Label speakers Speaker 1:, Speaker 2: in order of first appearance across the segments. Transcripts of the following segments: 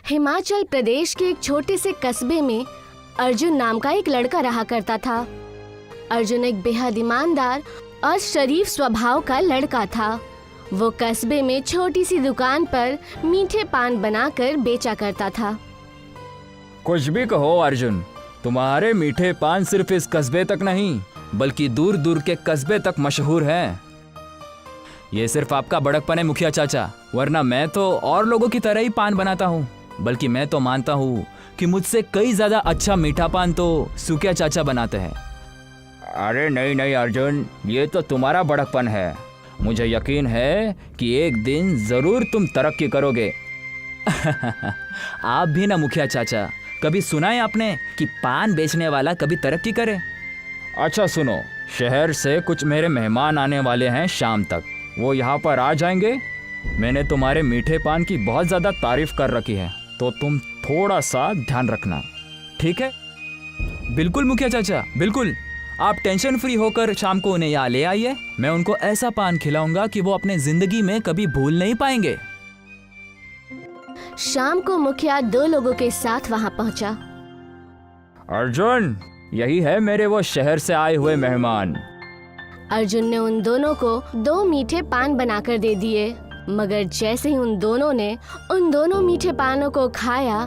Speaker 1: हिमाचल प्रदेश के एक छोटे से कस्बे में अर्जुन नाम का एक लड़का रहा करता था। अर्जुन एक बेहद ईमानदार और शरीफ स्वभाव का लड़का था। वो कस्बे में छोटी सी दुकान पर मीठे पान बनाकर बेचा करता था।
Speaker 2: कुछ भी कहो अर्जुन, तुम्हारे मीठे पान सिर्फ इस कस्बे तक नहीं बल्कि दूर दूर के कस्बे तक मशहूर हैं। ये सिर्फ आपका बड़कपन है मुखिया चाचा, वरना मैं तो और लोगों की तरह ही पान बनाता हूँ। बल्कि मैं तो मानता हूँ कि मुझसे कई ज्यादा अच्छा मीठा पान तो सुखिया चाचा बनाते हैं। अरे नहीं नहीं अर्जुन, ये तो तुम्हारा बड़कपन है। मुझे यकीन है कि एक दिन जरूर तुम तरक्की करोगे। आप भी ना मुखिया चाचा, कभी सुना है आपने कि पान बेचने वाला कभी तरक्की करे? अच्छा सुनो, शहर से कुछ मेरे मेहमान आने वाले हैं शाम तक, वो यहाँ पर आ जाएंगे। मैंने तुम्हारे मीठे पान की बहुत ज़्यादा तारीफ कर रखी है, तो तुम थोड़ा सा ध्यान रखना, ठीक है? बिल्कुल मुखिया चाचा, बिल्कुल। आप टेंशन फ्री होकर शाम को उन्हें यहाँ ले आइए। मैं उनको ऐसा पान खिलाऊंगा कि वो अपने जिंदगी में कभी भूल नहीं पाएंगे।
Speaker 1: शाम को मुखिया 2 लोगों के साथ वहां पहुंचा।
Speaker 2: अर्जुन, यही है मेरे वो शहर से आए हुए मेहमान।
Speaker 1: अर्जुन ने उन दोनों को 2 मीठे पान बनाकर दे दिए, मगर जैसे ही उन दोनों ने उन दोनों मीठे पानों को खाया,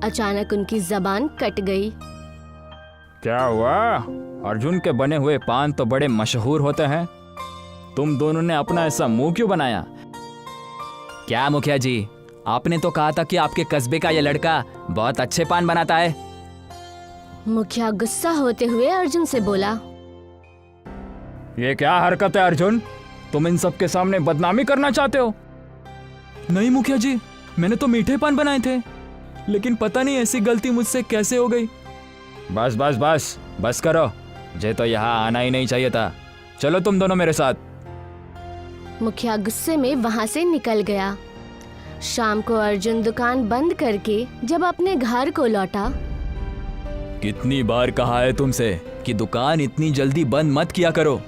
Speaker 1: अचानक उनकी जबान कट गई।
Speaker 2: क्या हुआ? अर्जुन के बने हुए पान तो बड़े मशहूर होते हैं, तुम दोनों ने अपना ऐसा मुंह क्यों बनाया? क्या मुखिया जी, आपने तो कहा था कि आपके कस्बे का ये लड़का बहुत अच्छे पान बनाता है।
Speaker 1: मुखिया गुस्सा होते हुए अर्जुन से बोला,
Speaker 2: ये क्या हरकत है अर्जुन? तुम इन सब के सामने बदनामी करना चाहते हो? नहीं मुखिया जी, मैंने तो मीठे पान बनाए थे, लेकिन पता नहीं ऐसी गलती मुझसे कैसे हो गई। बस बस बस बस करो, मुझे तो यहाँ आना ही नहीं चाहिए था। चलो तुम दोनों मेरे साथ।
Speaker 1: मुखिया गुस्से में वहां से निकल गया। शाम को अर्जुन दुकान बंद करके जब अपने घर को लौटा,
Speaker 2: कितनी बार कहा है तुमसे कि दुकान इतनी जल्दी बंद मत किया करो।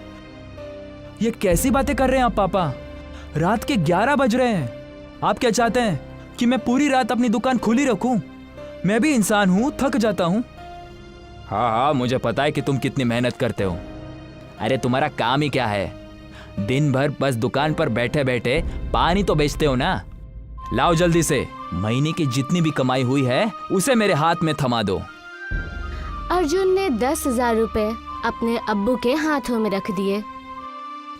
Speaker 2: ये कैसी बातें कर रहे हैं आप पापा? रात के 11 बज रहे हैं। आप क्या चाहते हैं कि मैं पूरी रात अपनी दुकान खुली रखूं? मैं भी इंसान हूं, थक जाता हूं। हाँ हाँ, मुझे पता है कि तुम कितनी मेहनत करते हो। अरे तुम्हारा काम ही क्या है? दिन भर बस दुकान पर बैठे बैठे पानी तो बेचते हो ना। लाओ जल्दी से, महीने की जितनी भी कमाई हुई है उसे मेरे हाथ में थमा दो।
Speaker 1: अर्जुन ने 10,000 रुपए अपने अब्बू के हाथों में रख दिए।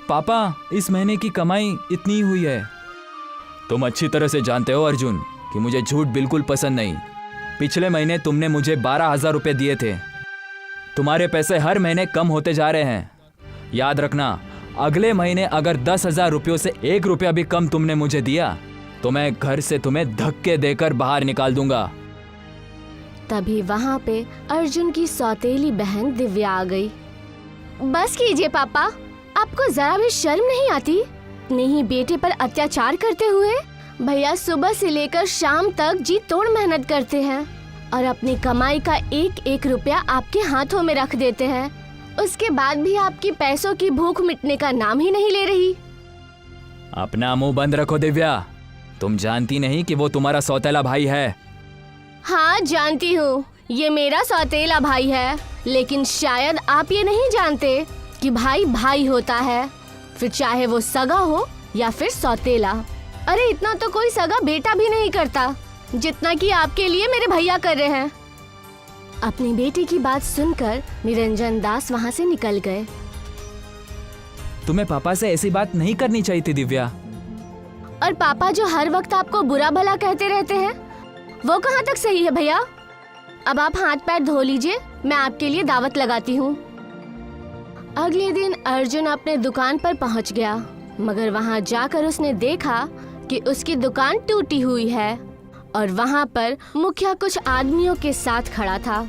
Speaker 2: पापा, इस महीने की कमाई इतनी ही हुई है। तुम अच्छी तरह से जानते हो अर्जुन कि मुझे झूठ बिल्कुल पसंद नहीं। पिछले महीने तुमने मुझे 12,000 रुपए दिए थे। तुम्हारे पैसे हर महीने कम होते जा रहे हैं। याद रखना, अगले महीने अगर 10,000 रुपयों से 1 रुपया भी कम तुमने मुझे दिया तो मैं घर से तुम्हें धक्के देकर बाहर निकाल दूंगा।
Speaker 1: तभी वहाँ पे अर्जुन की सौतेली बहन दिव्या आ गई। बस कीजिए पापा, आपको जरा भी शर्म नहीं आती? अपने ही बेटे पर अत्याचार करते हुए भैया सुबह से लेकर शाम तक जी तोड़ मेहनत करते हैं और अपनी कमाई का 1-1 रुपया आपके हाथों में रख देते हैं। उसके बाद भी आपकी पैसों की भूख मिटने का नाम ही नहीं ले रही।
Speaker 2: अपना मुंह बंद रखो दिव्या, तुम जानती नहीं कि वो तुम्हारा सौतेला भाई है।
Speaker 1: हाँ जानती हूँ, ये मेरा सौतेला भाई है, लेकिन शायद आप ये नहीं जानते कि भाई भाई होता है, फिर चाहे वो सगा हो या फिर सौतेला। अरे इतना तो कोई सगा बेटा भी नहीं करता जितना कि आपके लिए मेरे भैया कर रहे हैं। अपने बेटे की बात सुनकर निरंजन दास वहाँ से निकल गए।
Speaker 2: तुम्हें पापा से ऐसी बात नहीं करनी चाहिए थी दिव्या।
Speaker 1: और पापा जो हर वक्त आपको बुरा भला कहते रहते हैं, वो कहाँ तक सही है भैया? अब आप हाथ पैर धो लीजिए, मैं आपके लिए दावत लगाती हूँ। अगले दिन अर्जुन अपने दुकान पर पहुँच गया, मगर वहाँ जाकर उसने देखा कि उसकी दुकान टूटी हुई है और वहाँ पर मुखिया कुछ आदमियों के साथ खड़ा था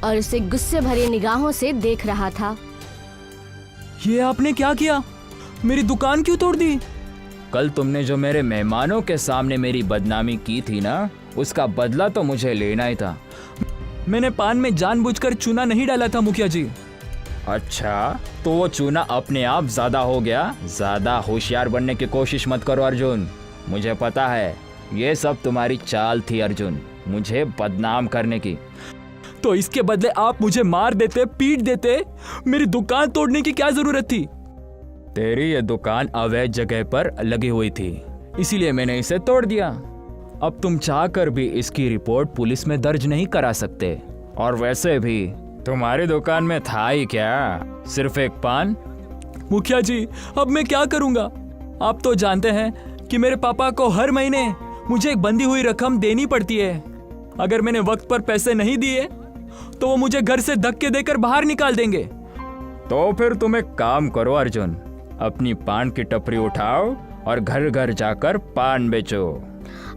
Speaker 1: और उसे गुस्से भरी निगाहों से देख रहा था।
Speaker 2: ये आपने क्या किया? मेरी दुकान क्यों तोड़ दी? कल तुमने जो मेरे मेहमानों के सामने मेरी बदनामी की थी ना, उसका बदला तो मुझे लेना ही था। मैंने पान में जानबूझकर चूना नहीं डाला था मुखिया जी। अच्छा, तो वो चूना अपने आप ज्यादा हो गया। ज्यादा होशियार बनने की कोशिश मत करो अर्जुन। मुझे पता है ये सब तुम्हारी चाल थी अर्जुन, मुझे बदनाम करने की। तो इसके बदले आप मुझे मार देते, पीट देते, मेरी दुकान तोड़ने की क्या जरूरत थी? तेरी ये दुकान अवैध जगह पर लगी हुई थी, इसीलिए मैंने इसे तोड़ दिया। अब तुम चाहकर भी इसकी रिपोर्ट पुलिस में दर्ज नहीं करा सकते। और वैसे भी तुम्हारी दुकान में था ही क्या, सिर्फ एक पान। मुखिया जी, अब मैं क्या करूंगा? आप तो जानते हैं कि मेरे पापा को हर महीने मुझे एक बंधी हुई रकम देनी पड़ती है। अगर मैंने वक्त पर पैसे नहीं दिए तो वो मुझे घर से धक्के देकर बाहर निकाल देंगे। तो फिर तुम एक काम करो अर्जुन, अपनी पान की टपरी उठाओ और घर घर जाकर पान बेचो।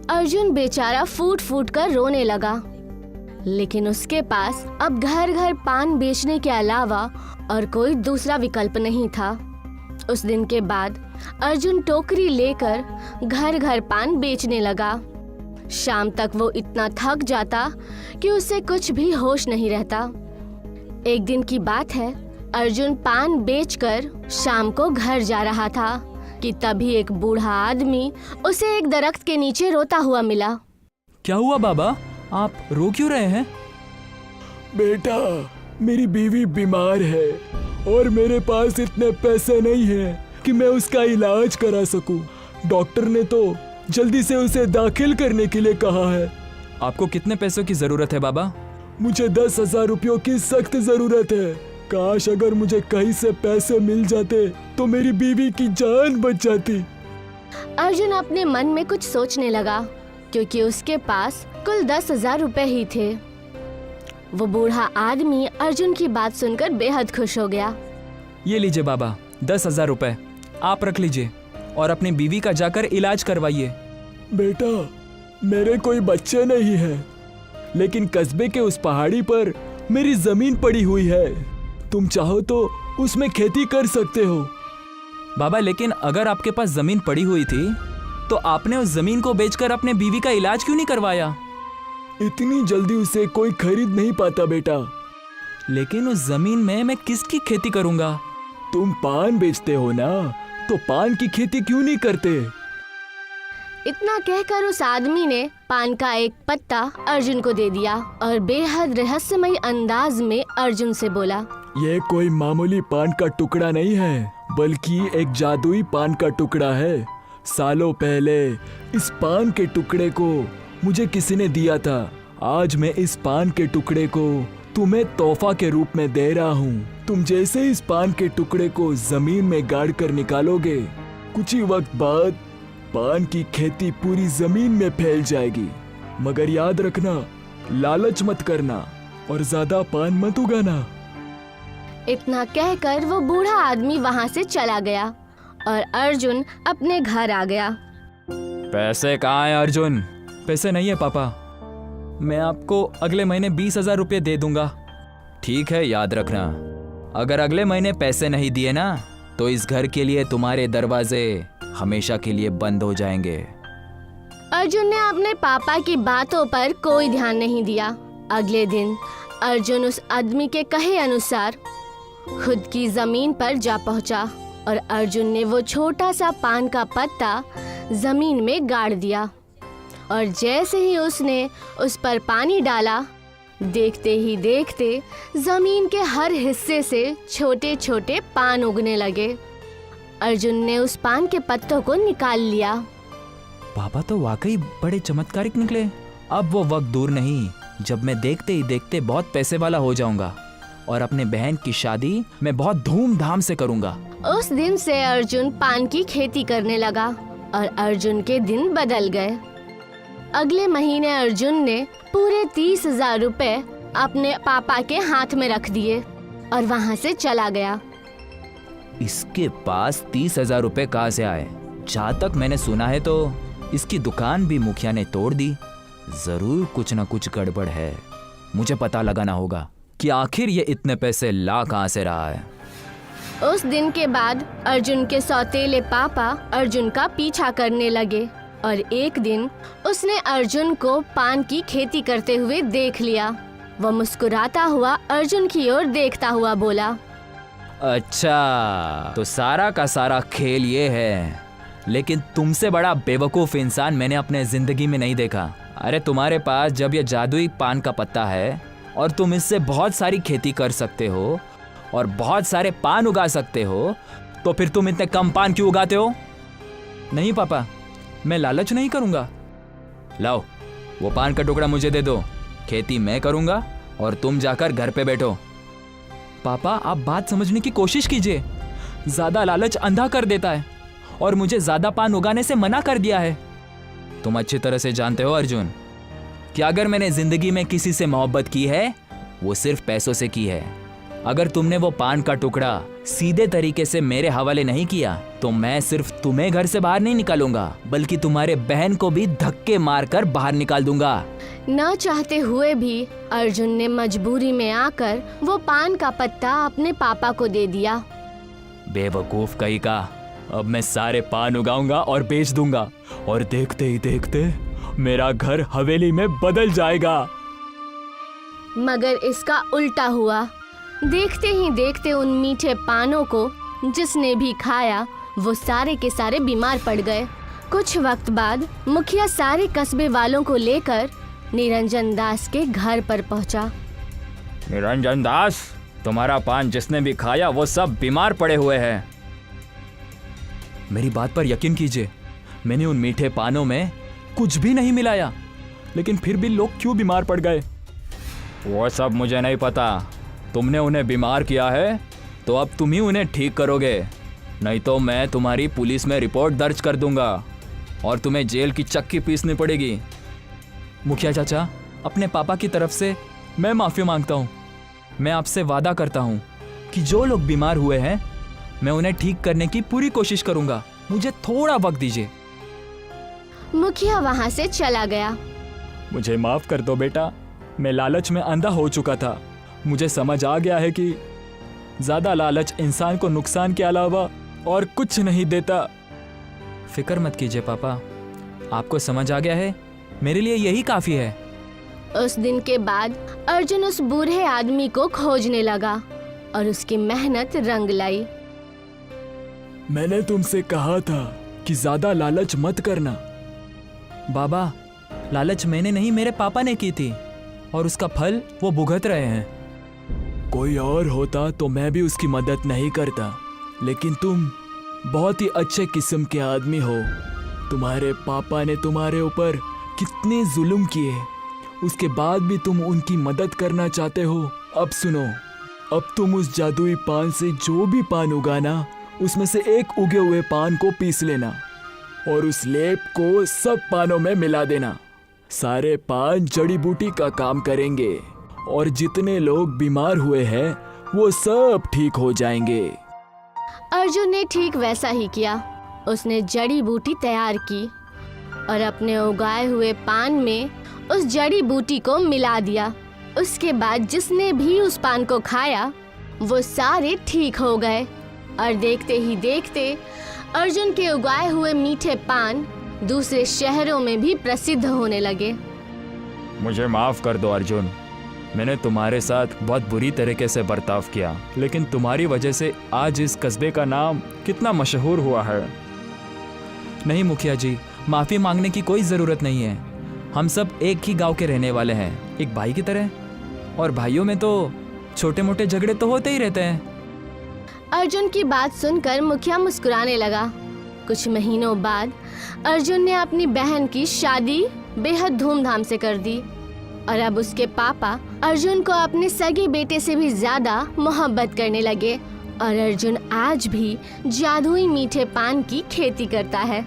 Speaker 1: अर्जुन बेचारा फूट फूट कर रोने लगा, लेकिन उसके पास अब घर घर पान बेचने के अलावा और कोई दूसरा विकल्प नहीं था। उस दिन के बाद अर्जुन टोकरी लेकर घर घर पान बेचने लगा। शाम तक वो इतना थक जाता कि उसे कुछ भी होश नहीं रहता। एक दिन की बात है, अर्जुन पान बेचकर शाम को घर जा रहा था कि तभी एक बूढ़ा आदमी उसे एक दरख्त के नीचे रोता हुआ मिला।
Speaker 2: क्या हुआ बाबा, आप रो क्यों रहे हैं?
Speaker 3: बेटा, मेरी बीवी बीमार है और मेरे पास इतने पैसे नहीं हैं कि मैं उसका इलाज करा सकूं। डॉक्टर ने तो जल्दी से उसे दाखिल करने के लिए कहा है।
Speaker 2: आपको कितने पैसों की जरूरत है बाबा?
Speaker 3: मुझे 10,000 रुपयों की सख्त जरूरत है। काश अगर मुझे कहीं से पैसे मिल जाते तो मेरी बीवी की जान बच जाती।
Speaker 1: अर्जुन अपने मन में कुछ सोचने लगा, क्योंकि उसके पास कुल 10,000 रुपए ही थे। वो बूढ़ा आदमी अर्जुन की बात सुनकर बेहद खुश हो गया।
Speaker 2: ये लीजिए बाबा, 10,000 रुपए आप रख लीजिए और अपनी बीवी का जाकर इलाज करवाइए।
Speaker 3: बेटा, मेरे कोई बच्चे नहीं हैं, लेकिन कस्बे के उस पहाड़ी पर मेरी जमीन पड़ी हुई है। तुम चाहो तो उसमें खेती कर सकते हो।
Speaker 2: बाबा, लेकिन अगर आपके पास जमीन पड़ी हुई थी तो आपने उस जमीन को बेचकर अपने बीवी का इलाज क्यों नहीं करवाया?
Speaker 3: इतनी जल्दी उसे कोई खरीद नहीं पाता बेटा।
Speaker 2: लेकिन उस जमीन में मैं किसकी खेती करूंगा?
Speaker 3: तुम पान बेचते हो ना, तो पान की खेती क्यों नहीं करते?
Speaker 1: इतना कहकर उस आदमी ने पान का एक पत्ता अर्जुन को दे दिया और बेहद रहस्यमय अंदाज में अर्जुन से बोला,
Speaker 3: ये कोई मामूली पान का टुकड़ा नहीं है, बल्कि एक जादुई पान का टुकड़ा है। सालों पहले इस पान के टुकड़े को मुझे किसी ने दिया था। आज मैं इस पान के टुकड़े को तुम्हें तोहफा के रूप में दे रहा हूँ। तुम जैसे इस पान के टुकड़े को जमीन में गाड़ कर निकालोगे, कुछ ही वक्त बाद पान की खेती पूरी जमीन में फैल जाएगी। मगर याद रखना, लालच मत करना और ज्यादा पान मत उगाना।
Speaker 1: इतना कहकर वो बूढ़ा आदमी वहाँ से चला गया और अर्जुन अपने घर आ गया।
Speaker 2: पैसे कहाँ हैं अर्जुन? पैसे नहीं है पापा, मैं आपको अगले महीने 20,000 रुपये दे दूंगा। ठीक है, याद रखना, अगर अगले महीने पैसे नहीं दिए ना तो इस घर के लिए तुम्हारे दरवाजे हमेशा के लिए बंद हो जाएंगे।
Speaker 1: अर्जुन ने अपने पापा की बातों पर कोई ध्यान नहीं दिया। अगले दिन अर्जुन उस आदमी के कहे अनुसार खुद की जमीन पर जा पहुंचा और अर्जुन ने वो छोटा सा पान का पत्ता जमीन में गाड़ दिया। और जैसे ही उसने उस पर पानी डाला, देखते ही देखते जमीन के हर हिस्से से छोटे छोटे पान उगने लगे। अर्जुन ने उस पान के पत्तों को निकाल लिया।
Speaker 2: पापा तो वाकई बड़े चमत्कारिक निकले। अब वो वक्त दूर नहीं जब मैं देखते ही देखते बहुत पैसे वाला हो जाऊंगा और अपने बहन की शादी मैं बहुत धूमधाम से करूंगा।
Speaker 1: उस दिन से अर्जुन पान की खेती करने लगा और अर्जुन के दिन बदल गए। अगले महीने अर्जुन ने पूरे 30,000 रुपए अपने पापा के हाथ में रख दिए और वहाँ से चला गया।
Speaker 2: इसके पास 30,000 रुपए कहाँ से आए? जहाँ तक मैंने सुना है तो इसकी दुकान भी मुखिया ने तोड़ दी। जरूर कुछ न कुछ गड़बड़ है। मुझे पता लगाना होगा कि आखिर ये इतने पैसे ला कहाँ से रहा है।
Speaker 1: उस दिन के बाद अर्जुन के सौतेले पापा अर्जुन का पीछा करने लगे और एक दिन उसने अर्जुन को पान की खेती करते हुए देख लिया। वो मुस्कुराता हुआ अर्जुन की ओर देखता हुआ बोला,
Speaker 2: अच्छा, तो सारा का सारा खेल ये है लेकिन तुमसे बड़ा बेवकूफ़ इंसान मैंने अपने ज़िंदगी में नहीं देखा। अरे तुम्हारे पास जब ये जादुई पान का पत्ता है और तुम इससे बहुत सारी खेती कर सकते हो और बहुत सारे पान उगा सकते हो, तो फिर तुम इतने कम पान क्यों उगाते हो? नहीं पापा, मैं लालच नहीं करूँगा। लाओ वो पान का टुकड़ा मुझे दे दो, खेती मैं करूँगा और तुम जाकर घर पे बैठो। पापा आप बात समझने की कोशिश कीजिए। ज़्यादा लालच अंधा कर देता है और मुझे ज़्यादा पान उगाने से मना कर दिया है। तुम अच्छी तरह से जानते हो अर्जुन कि अगर मैंने ज़िंदगी में किसी से मोहब्बत की है वो सिर्फ पैसों से की है। अगर तुमने वो पान का टुकड़ा सीधे तरीके से मेरे हवाले नहीं किया तो मैं सिर्फ तुम्हें घर से बाहर नहीं निकालूंगा बल्कि तुम्हारे बहन को भी धक्के मारकर बाहर निकाल दूंगा।
Speaker 1: न चाहते हुए भी अर्जुन ने मजबूरी में आकर वो पान का पत्ता अपने पापा को दे दिया।
Speaker 2: बेवकूफ कहीं का, अब मैं सारे पान उगाऊंगा और बेच दूंगा और देखते ही देखते मेरा घर हवेली में बदल जाएगा।
Speaker 1: मगर इसका उल्टा हुआ। देखते ही देखते उन मीठे पानों को जिसने भी खाया वो सारे के सारे बीमार पड़ गए। कुछ वक्त बाद मुखिया सारे कस्बे वालों को लेकर निरंजन दास के घर पर पहुंचा।
Speaker 2: निरंजन दास, तुम्हारा पान जिसने भी खाया वो सब बीमार पड़े हुए हैं। मेरी बात पर यकीन कीजिए, मैंने उन मीठे पानों में कुछ भी नहीं मिलाया, लेकिन फिर भी लोग क्यों बीमार पड़ गए वो सब मुझे नहीं पता। तुमने उन्हें बीमार किया है तो अब तुम ही उन्हें ठीक करोगे, नहीं तो मैं तुम्हारी पुलिस में रिपोर्ट दर्ज कर दूंगा और तुम्हें जेल की चक्की पीसनी पड़ेगी। मुखिया चाचा, अपने पापा की तरफ से मैं माफ़ी मांगता हूँ। मैं आपसे वादा करता हूँ कि जो लोग बीमार हुए हैं मैं उन्हें ठीक करने की पूरी कोशिश करूँगा। मुझे थोड़ा वक्त दीजिए।
Speaker 1: मुखिया वहां से चला गया।
Speaker 3: मुझे माफ कर दो बेटा, मैं लालच में अंधा हो चुका था। मुझे समझ आ गया है कि ज़्यादा लालच इंसान को नुकसान के अलावा और कुछ नहीं देता।
Speaker 2: फिक्र मत कीजिए पापा, आपको समझ आ गया है, मेरे लिए यही काफ़ी है।
Speaker 1: उस दिन के बाद अर्जुन उस बूढ़े आदमी को खोजने लगा और उसकी मेहनत रंग लाई।
Speaker 3: मैंने तुमसे कहा था कि ज़्यादा लालच मत करना।
Speaker 2: बाबा, लालच मैंने नहीं, मेरे पापा ने की थी और उसका फल वो भुगत रहे हैं।
Speaker 3: कोई और होता तो मैं भी उसकी मदद नहीं करता, लेकिन तुम बहुत ही अच्छे किस्म के आदमी हो। तुम्हारे पापा ने तुम्हारे ऊपर कितने जुल्म किए, उसके बाद भी तुम उनकी मदद करना चाहते हो। अब सुनो, अब तुम उस जादुई पान से जो भी पान उगाना, उसमें से एक उगे हुए पान को पीस लेना और उस लेप को सब पानों में मिला देना। सारे पान जड़ी बूटी का काम करेंगे और जितने लोग बीमार हुए हैं वो सब ठीक हो जाएंगे।
Speaker 1: अर्जुन ने ठीक वैसा ही किया। उसने जड़ी बूटी तैयार की और अपने उगाए हुए पान में उस जड़ी बूटी को मिला दिया। उसके बाद जिसने भी उस पान को खाया वो सारे ठीक हो गए और देखते ही देखते अर्जुन के उगाए हुए मीठे पान दूसरे शहरों में भी प्रसिद्ध होने लगे।
Speaker 2: मुझे माफ़ कर दो अर्जुन, मैंने तुम्हारे साथ बहुत बुरी तरीके से बर्ताव किया, लेकिन तुम्हारी वजह से आज इस कस्बे का नाम कितना मशहूर हुआ है। नहीं मुखिया जी, माफ़ी मांगने की कोई ज़रूरत नहीं है। हम सब एक ही गांव के रहने वाले हैं, एक भाई की तरह, और भाइयों में तो छोटे मोटे झगड़े तो होते ही रहते हैं।
Speaker 1: अर्जुन की बात सुनकर मुखिया मुस्कुराने लगा। कुछ महीनों बाद अर्जुन ने अपनी बहन की शादी बेहद धूमधाम से कर दी और अब उसके पापा अर्जुन को अपने सगे बेटे से भी ज्यादा मोहब्बत करने लगे और अर्जुन आज भी जादुई मीठे पान की खेती करता है।